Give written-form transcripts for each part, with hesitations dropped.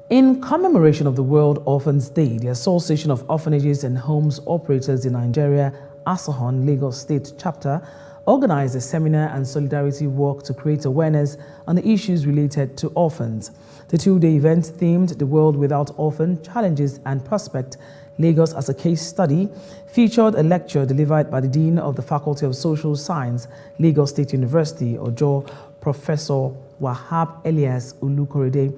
In commemoration of the World Orphans Day, the Association of Orphanages and Homes Operators in Nigeria, Asohon, Lagos State Chapter, organized a seminar and solidarity walk to create awareness on the issues related to orphans. The two-day event themed The World Without Orphan, Challenges and Prospect, Lagos as a Case Study, featured a lecture delivered by the Dean of the Faculty of Social Science, Lagos State University, Ojo, Professor Wahab Elias Ulukorede,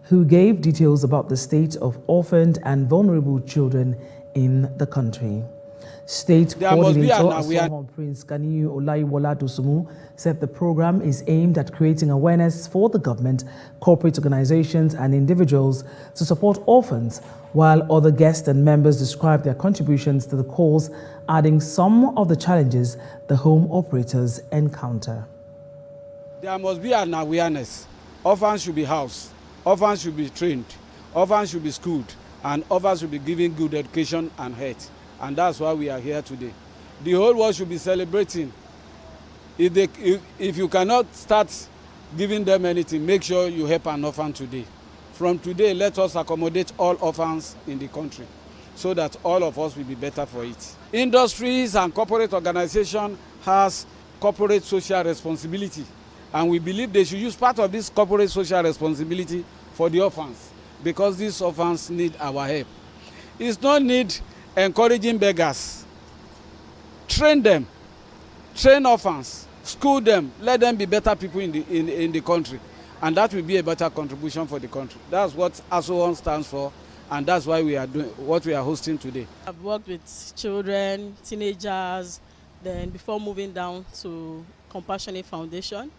who gave details about the state of orphaned and vulnerable children in the country. State Coordinator Asohon Prince Ganiyu Olaiwola Dosumu said the program is aimed at creating awareness for the government, corporate organizations and individuals to support orphans, while other guests and members described their contributions to the cause, adding some of the challenges the home operators encounter. There must be an awareness. Orphans should be housed. Orphans should be trained, orphans should be schooled, and orphans should be given good education and health. And that's why we are here today. The whole world should be celebrating. If you cannot start giving them anything, make sure you help an orphan today. From today, let us accommodate all orphans in the country so that all of us will be better for it. Industries and corporate organizations has corporate social responsibility. And we believe they should use part of this corporate social responsibility for the orphans, because these orphans need our help. It's no need encouraging beggars. Train them, train orphans, school them, let them be better people in the country. And that will be a better contribution for the country. That's what Asohon stands for, and that's why we are doing what we are hosting today. I've worked with children, teenagers, then before moving down to Compassionate Foundation,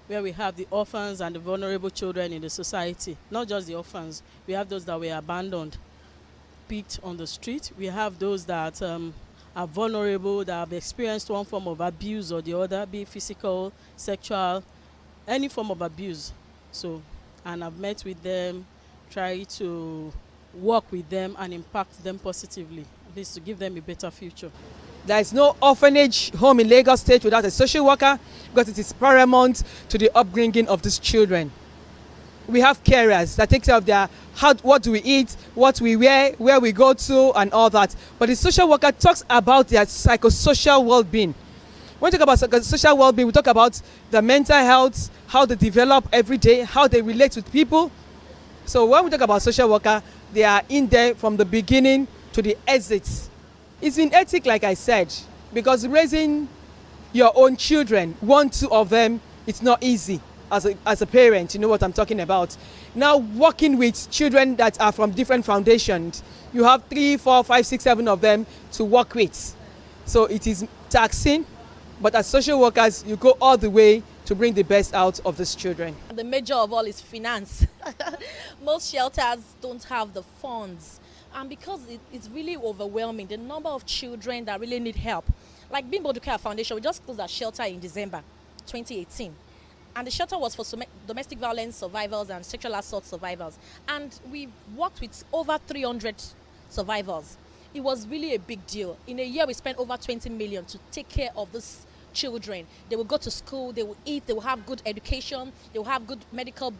where we have the orphans and the vulnerable children in the society. Not just the orphans, we have those that were abandoned, picked on the street. We have those that are vulnerable, that have experienced one form of abuse or the other, be it physical, sexual, any form of abuse. And I've met with them, try to work with them and impact them positively, at least to give them a better future. There is no orphanage home in Lagos State without a social worker, because it is paramount to the upbringing of these children. We have carers that take care of their what do we eat, what we wear, where we go to, and all that. But the social worker talks about their psychosocial well-being. When we talk about psychosocial well-being, we talk about the mental health, how they develop every day, how they relate with people. So when we talk about social worker, they are in there from the beginning to the exits. It's been hectic, like I said, because raising your own children, 1, 2 of them, it's not easy as a parent, you know what I'm talking about. Now working with children that are from different foundations, you have 3, 4, 5, 6, 7 of them to work with. So it is taxing, but as social workers, you go all the way to bring the best out of these children. The major of all is finance. Most shelters don't have the funds. And because it's really overwhelming, the number of children that really need help. Like Bimbo Dukaya Foundation, we just closed our shelter in December 2018. And the shelter was for domestic violence survivors and sexual assault survivors. And we worked with over 300 survivors. It was really a big deal. In a year, we spent over 20 million to take care of these children. They will go to school, they will eat, they will have good education, they will have good medical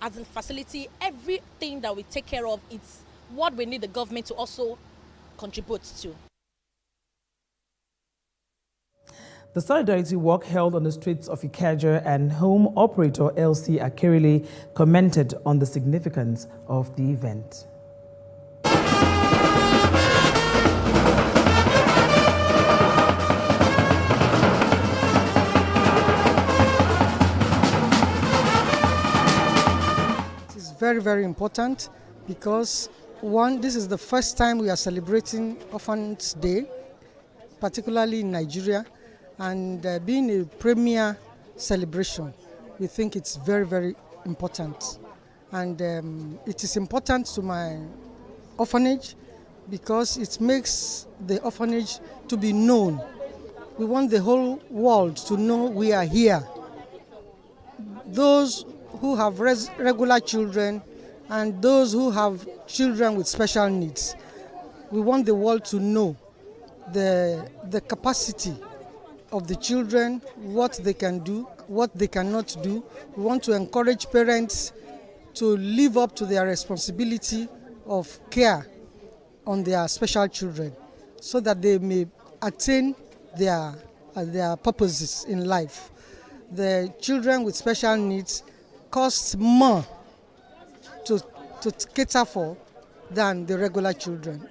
as in facility. Everything that we take care of, it's what we need the government to also contribute to. The solidarity walk held on the streets of Ikeja, and home operator LC Akerele commented on the significance of the event. It is very, very important because one, this is the first time we are celebrating Orphans Day, particularly in Nigeria, and being a premier celebration, we think it's very, very important. And it is important to my orphanage because it makes the orphanage to be known. We want the whole world to know we are here. Those who have regular children and those who have children with special needs. We want the world to know the capacity of the children, what they can do, what they cannot do. We want to encourage parents to live up to their responsibility of care on their special children so that they may attain their purposes in life. The children with special needs cost more to cater for than the regular children.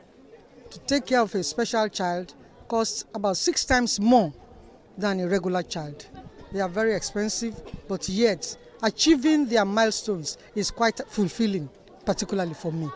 To take care of a special child costs about 6 times more than a regular child. They are very expensive, but yet achieving their milestones is quite fulfilling, particularly for me.